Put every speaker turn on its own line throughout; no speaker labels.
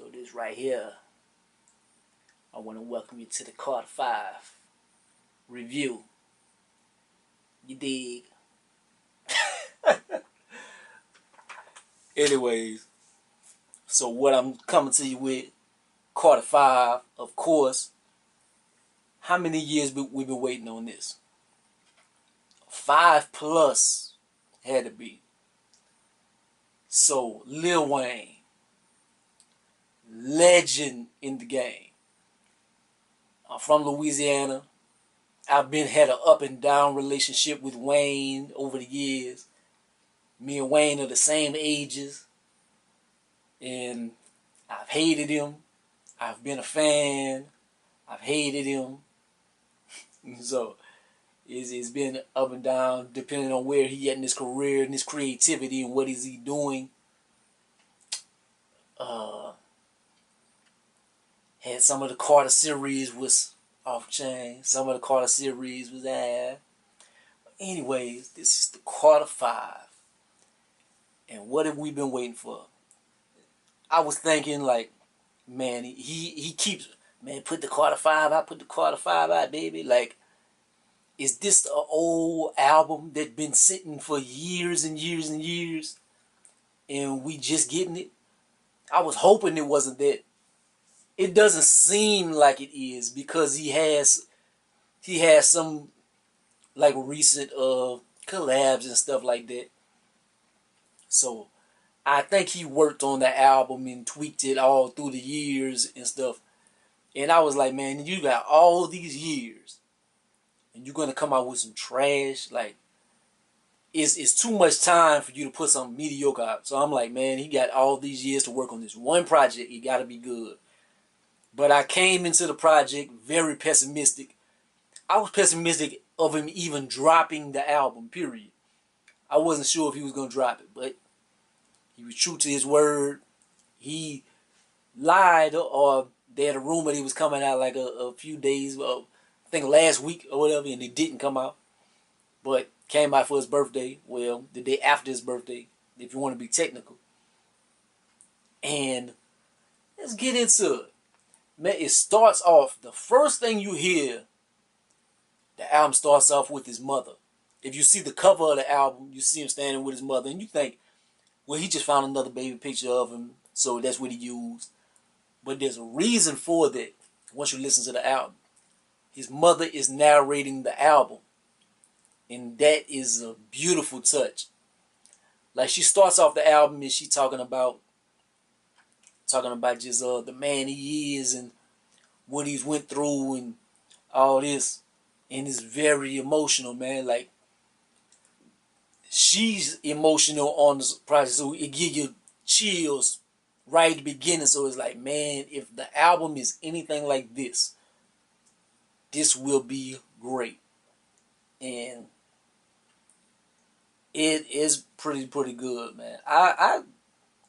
So this right here, I want to welcome you to the Carter 5 review. You dig? Anyways, so what I'm coming to you with, Carter 5, of course. How many years we've been waiting on this? 5 plus had to be. So Lil Wayne, legend in the game. I'm from Louisiana. I've had an up and down relationship with Wayne over the years. Me and Wayne are the same ages, and I've hated him. I've been a fan. I've hated him. So it's been up and down depending on where he at in his career and his creativity and what is he doing. Had some of the Carter series was off chain. Some of the Carter series was Anyways, this is the Carter 5. And what have we been waiting for? I was thinking like, man, he keeps, man, put the Carter 5 out, put the Carter 5 out, baby. Like, is this an old album that been sitting for years and years and years and we just getting it? I was hoping it wasn't that. It doesn't seem like it is because he has some like recent collabs and stuff like that. So I think he worked on the album and tweaked it all through the years and stuff. And I was like, man, you got all these years and you're gonna come out with some trash. Like, it's too much time for you to put something mediocre out. So I'm like, man, he got all these years to work on this one project. It gotta be good. But I came into the project very pessimistic. I was pessimistic of him even dropping the album, period. I wasn't sure if he was going to drop it, but he was true to his word. He lied, or they had a rumor he was coming out like a few days, I think last week or whatever, and it didn't come out. But came out for his birthday, well, the day after his birthday, if you want to be technical. And let's get into it. Man, it starts off, the first thing you hear, the album starts off with his mother. If you see the cover of the album, you see him standing with his mother, and you think, well, he just found another baby picture of him, so that's what he used. But there's a reason for that once you listen to the album. His mother is narrating the album, and that is a beautiful touch. Like, she starts off the album and she talking about just the man he is and what he's went through and all this, and it's very emotional, man. Like, she's emotional on the project, so it gives you chills right at the beginning. So it's like, man, if the album is anything like this, this will be great, and it is pretty good, man. I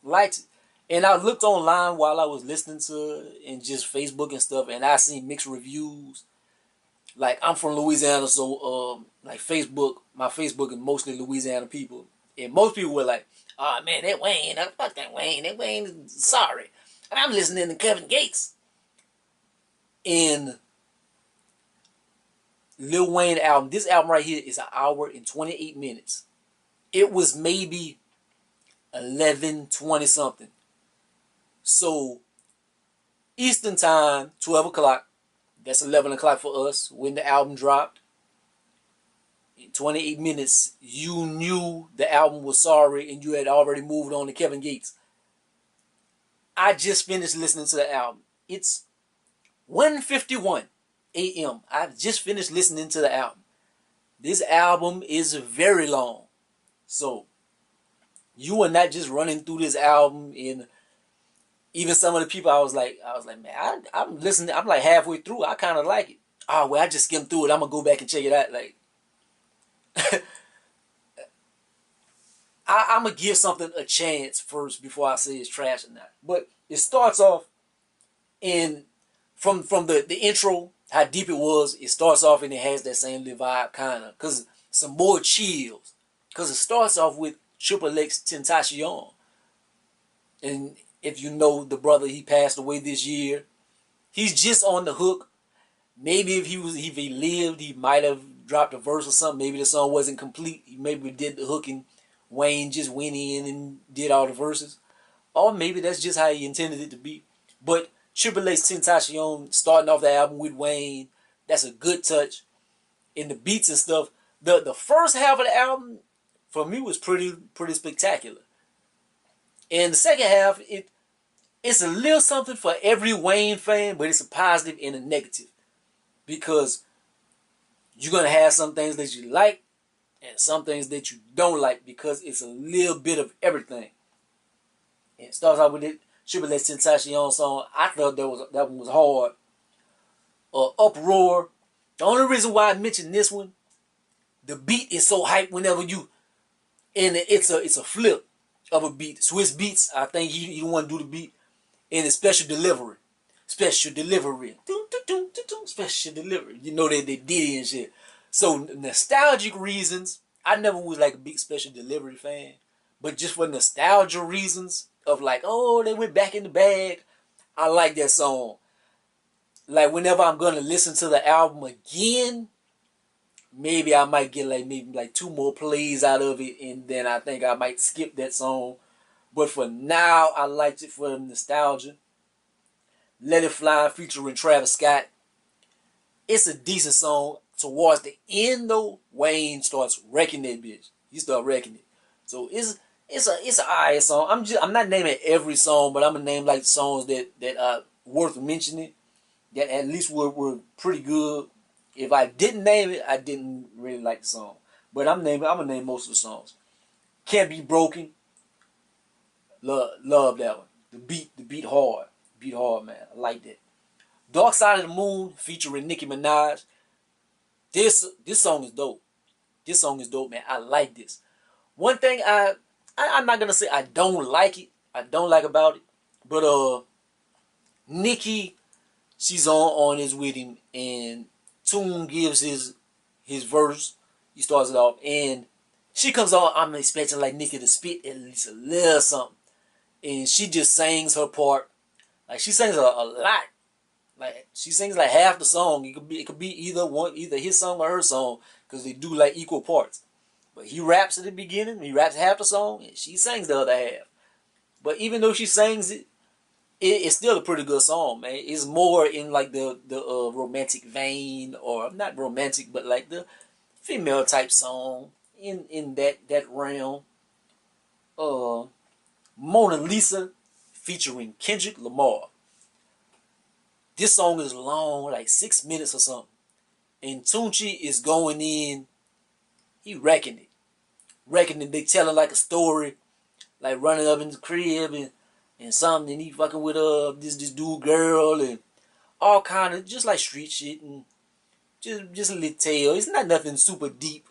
liked it. And I looked online while I was listening to it and just Facebook and stuff, and I seen mixed reviews. Like, I'm from Louisiana, so like my Facebook is mostly Louisiana people, and most people were like, "Oh man, that Wayne, fuck that Wayne, sorry." And I'm listening to Kevin Gates, and Lil Wayne album. This album right here is 1 hour and 28 minutes. It was maybe 11:20 something. So, Eastern time, 12 o'clock, that's 11 o'clock for us, when the album dropped. In 28 minutes, you knew the album was sorry and you had already moved on to Kevin Gates. I just finished listening to the album. It's 1:51 a.m. I just finished listening to the album. This album is very long. So, you are not just running through this album in... Even some of the people, I was like, man, I'm listening. I'm like halfway through. I kind of like it. Oh, well, I just skimmed through it. I'm gonna go back and check it out. Like, I'm gonna give something a chance first before I say it's trash or not. But it starts off from the intro, how deep it was. It starts off and it has that same little vibe, kind of, cause some more chills. Cause it starts off with Triple X Tentacion, and If you know the brother, he passed away this year. He's just on the hook. Maybe if he lived, he might have dropped a verse or something. Maybe the song wasn't complete. He maybe did the hook and Wayne just went in and did all the verses. Or maybe that's just how he intended it to be. But Triple H Tentacion starting off the album with Wayne, that's a good touch. In the beats and stuff, the first half of the album for me was pretty spectacular. And the second half, it's a little something for every Wayne fan, but it's a positive and a negative. Because you're going to have some things that you like and some things that you don't like, because it's a little bit of everything. And it starts out with it, Triple H Tentacion song. I thought that one was hard. Uproar. The only reason why I mentioned this one, the beat is so hype whenever you, and it's a flip of a beat. Swiss Beats, I think he want to do the beat, and it's special delivery. Special delivery. Special delivery. You know that they did it and shit. So nostalgic reasons, I never was like a big special delivery fan. But just for nostalgia reasons of like, oh, they went back in the bag, I like that song. Like whenever I'm gonna listen to the album again, maybe I might get like 2 more plays out of it, and then I think I might skip that song. But for now, I liked it for the nostalgia. Let It Fly featuring Travis Scott. It's a decent song. Towards the end though, Wayne starts wrecking that bitch. He start wrecking it. So it's an alright song. I'm not naming every song, but I'm gonna name like songs that are worth mentioning, that at least were pretty good. If I didn't name it, I didn't really like the song. But I'm gonna name most of the songs. Can't Be Broken. Love that one. The beat hard. Beat hard, man. I like that. Dark Side of the Moon featuring Nicki Minaj. This song is dope. This song is dope, man. I like this. One thing I'm not gonna say I don't like it. I don't like about it. But Nicki, she's on his with him, and Tune gives his verse. He starts it off, and she comes on. I'm expecting like Nicki to spit at least a little something, and she just sings her part. Like she sings a lot. Like she sings like half the song. It could be either his song or her song, because they do like equal parts. But he raps at the beginning. He raps half the song, and she sings the other half. But even though she sings it, it's still a pretty good song, man. It's more in like the romantic vein, or not romantic, but like the female type song in that realm. Mona Lisa featuring Kendrick Lamar. This song is long, like 6 minutes or something. And Tunchi is going in, he wrecking it. Wrecking it. They telling like a story, like running up in the crib and something, and he fucking with this dude girl and all kind of just like street shit and just a little tale. It's not nothing super deep.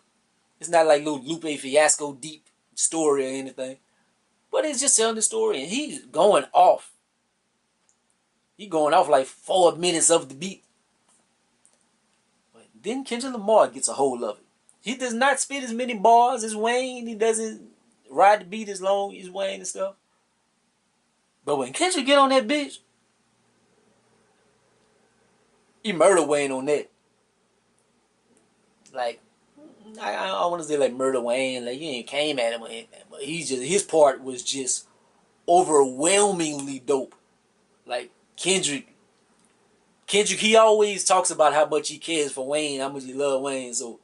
It's not like little Lupe Fiasco deep story or anything. But it's just telling the story, and he's going off. He going off like 4 minutes of the beat. But then Kendrick Lamar gets a hold of it. He does not spit as many bars as Wayne. He doesn't ride the beat as long as Wayne and stuff. But when Kendrick get on that bitch, he murder Wayne on that. Like, I want to say like murder Wayne. Like, he ain't came at him or anything. But his part was just overwhelmingly dope. Like, Kendrick, he always talks about how much he cares for Wayne, how much he loves Wayne. So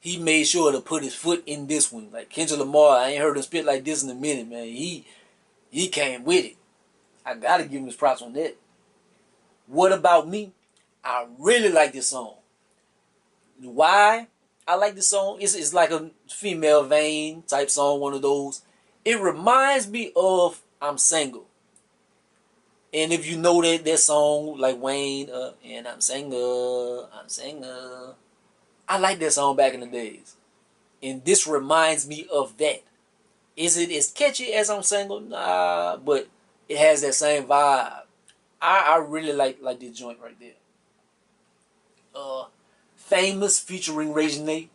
he made sure to put his foot in this one. Like Kendrick Lamar, I ain't heard him spit like this in a minute, man. He came with it. I gotta give him his props on that. What About Me? I really like this song. Why I like this song? It's like a female vein type song, one of those. It reminds me of I'm Single. And if you know that song, like Wayne, and I'm single. I like that song back in the days. And this reminds me of that. Is it as catchy as I'm Single? Nah, but it has that same vibe. I really like this joint right there. Famous featuring Regine,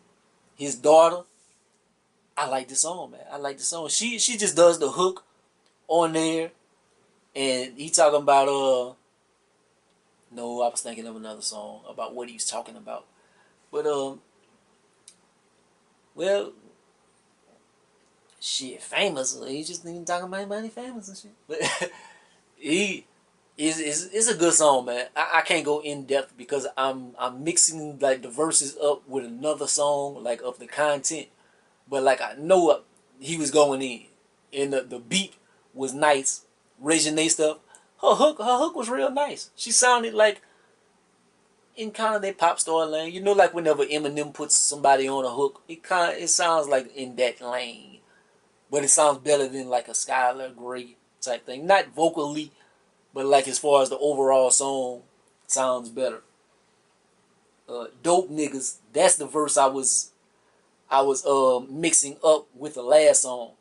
his daughter. I like this song, man. I like the song. She just does the hook on there. And he talking about no, I was thinking of another song about what he's talking about. But well, shit, famous. He just ain't talking about anybody famous and shit. But he is a good song, man. I can't go in depth because I'm mixing like the verses up with another song, like of the content. But like I know he was going in, and the beat was nice. Regine stuff. Her hook was real nice. She sounded like in kind of that pop star lane. You know, like whenever Eminem puts somebody on a hook, it sounds like in that lane. But it sounds better than like a Skylar Grey type thing. Not vocally, but like as far as the overall song, sounds better. Dope niggas. That's the verse I was mixing up with the last song.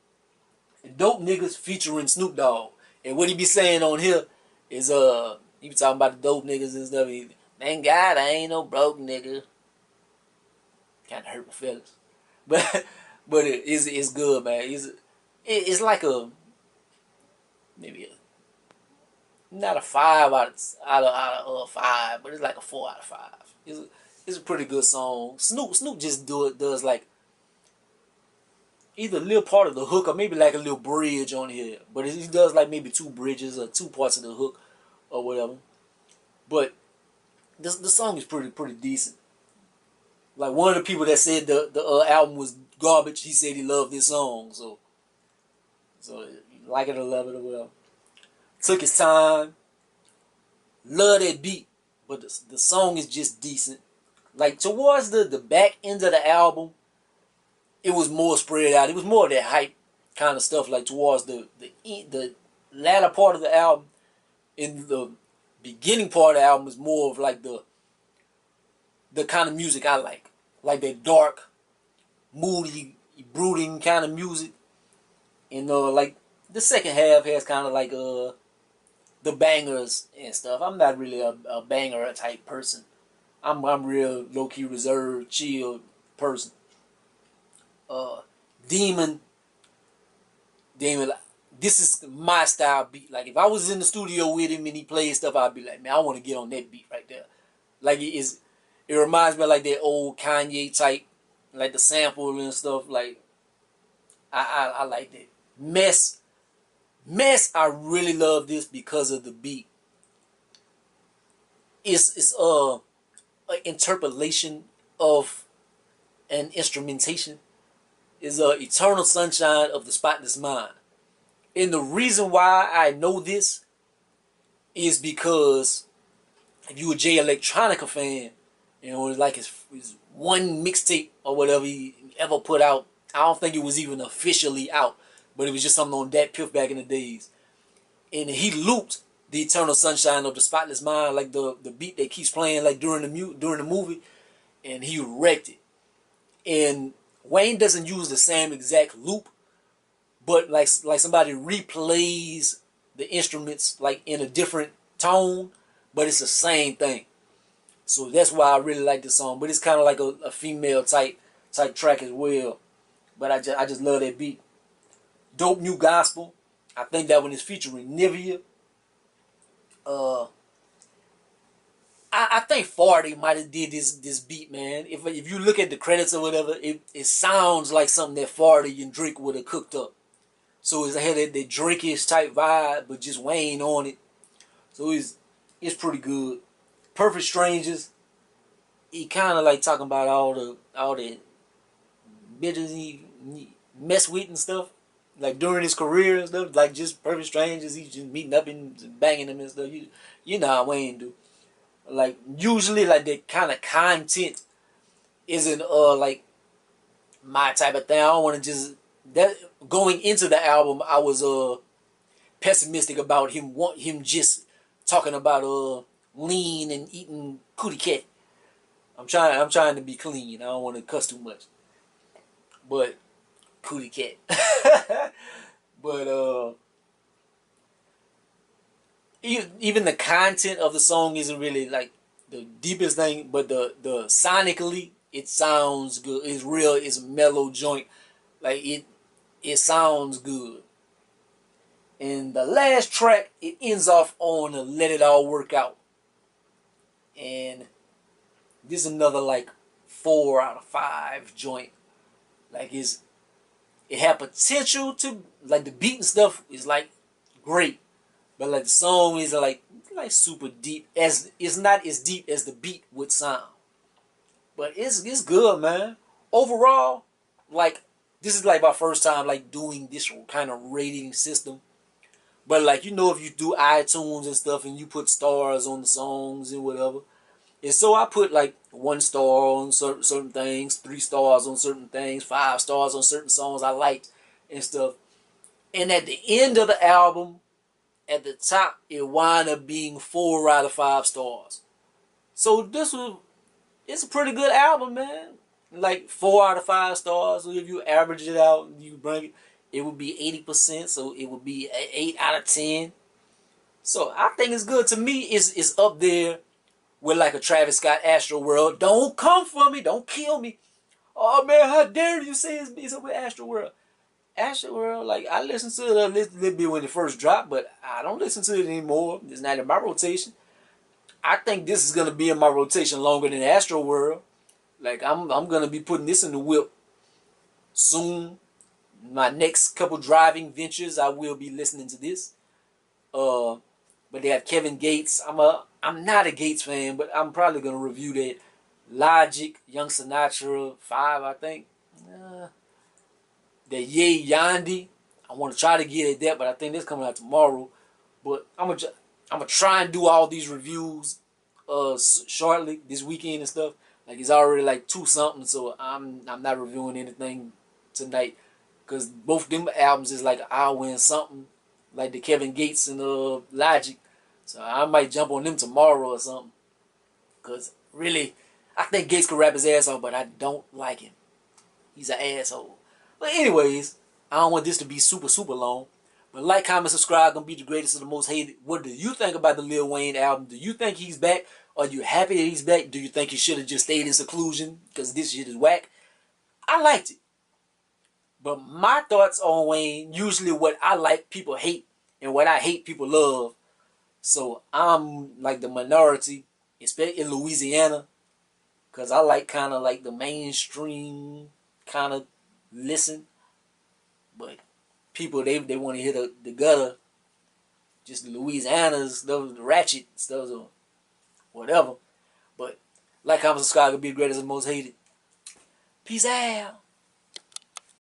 Dope niggas featuring Snoop Dogg. And what he be saying on here is he be talking about the dope niggas and stuff. Thank God I ain't no broke nigga. Kinda hurt my feelings. But it's good, man. It's like a maybe not a 5 out of 5, but it's like a 4 out of 5. It's a pretty good song. Snoop just does like either a little part of the hook or maybe like a little bridge on here. But he does like maybe 2 bridges or 2 parts of the hook or whatever. But the song is pretty decent. Like one of the people that said the album was garbage, he said he loved this song. So you like it or love it or whatever. Took his time. Love that beat. But the song is just decent. Like towards the back end of the album, it was more spread out. It was more of that hype kind of stuff. Like towards the latter part of the album, in the beginning part of the album is more of like the kind of music I like that dark, moody, brooding kind of music. And like the second half has kind of like the bangers and stuff. I'm not really a banger type person. I'm real low key reserved, chill person. Demon. This is my style beat. Like if I was in the studio with him and he played stuff, I'd be like, man, I want to get on that beat right there. Like it reminds me of like that old Kanye type, like the sample and stuff. Like I like that. Mess. I really love this because of the beat. It's an interpolation of an instrumentation. Is Eternal Sunshine of the Spotless Mind. And the reason why I know this is because if you a Jay Electronica fan, you know, like his one mixtape or whatever he ever put out, I don't think it was even officially out, but it was just something on Dat Piff back in the days. And he looped the Eternal Sunshine of the Spotless Mind, like the beat that keeps playing like during the movie, and he wrecked it. And Wayne doesn't use the same exact loop, but like somebody replays the instruments like in a different tone, but it's the same thing. So that's why I really like this song. But it's kind of like a female type track as well. But I just love that beat. Dope New Gospel. I think that one is featuring Nivea. I think 40 might have did this beat, man. If you look at the credits or whatever, it sounds like something that 40 and Drake would have cooked up. So it's had that Drake-ish type vibe, but just Wayne on it. So it's pretty good. Perfect Strangers. He kind of like talking about all the bitches he mess with and stuff. Like during his career and stuff. Like just Perfect Strangers. He's just meeting up and banging them and stuff. You know how Wayne do. Like usually like that kind of content isn't like my type of thing. I don't want to just that going into the album I was pessimistic about him just talking about lean and eating cootie cat. I'm trying to be clean. I don't want to cuss too much. But cootie cat. But even the content of the song isn't really like the deepest thing, but the sonically it sounds good. It's real. It's a mellow joint. Like it sounds good. And the last track, it ends off on a Let It All Work Out. And this is another like 4 out of 5 joint. Like it had potential to, like the beat and stuff is like great. But like the song is like super deep. As it's not as deep as the beat would sound. But it's good, man. Overall, like this is like my first time like doing this kind of rating system. But like if you do iTunes and stuff and you put stars on the songs and whatever. And so I put like 1 star on certain things, 3 stars on certain things, 5 stars on certain songs I liked and stuff. And at the end of the album, at the top, it wound up being 4 out of 5 stars. So it's a pretty good album, man. Like 4 out of 5 stars. So if you average it out, you bring it would be 80%. So it would be 8 out of 10. So I think it's good. To me, it's up there with like a Travis Scott Astro World. Don't come for me. Don't kill me. Oh man, how dare you say it's up with Astro World? Astro World, like I listened to it a little bit when it first dropped, but I don't listen to it anymore. It's not in my rotation. I think this is gonna be in my rotation longer than Astro World. Like I'm gonna be putting this in the whip soon. My next couple driving ventures, I will be listening to this. But they have Kevin Gates. I'm not a Gates fan, but I'm probably gonna review that. Logic, Young Sinatra, 5, I think. The Ye Yandi. I want to try to get at that, but I think that's coming out tomorrow. But I'm gonna try and do all these reviews shortly this weekend and stuff. Like it's already like 2 something, so I'm not reviewing anything tonight because both them albums is like an hour and something, like the Kevin Gates and Logic. So I might jump on them tomorrow or something. Cause really, I think Gates could rap his ass off, but I don't like him. He's an asshole. But anyways, I don't want this to be super, super long. But like, comment, subscribe. Gonna be the greatest of the most hated. What do you think about the Lil Wayne album? Do you think he's back? Are you happy that he's back? Do you think he should have just stayed in seclusion? Because this shit is whack. I liked it. But my thoughts on Wayne, usually what I like, people hate. And what I hate, people love. So I'm like the minority, especially in Louisiana. Because I like kind of like the mainstream kind of listen. But people, they want to hear the gutter. Just the Louisiana's, the ratchet stuff or whatever. But like, comment, subscribe, be the greatest and most hated. Peace out.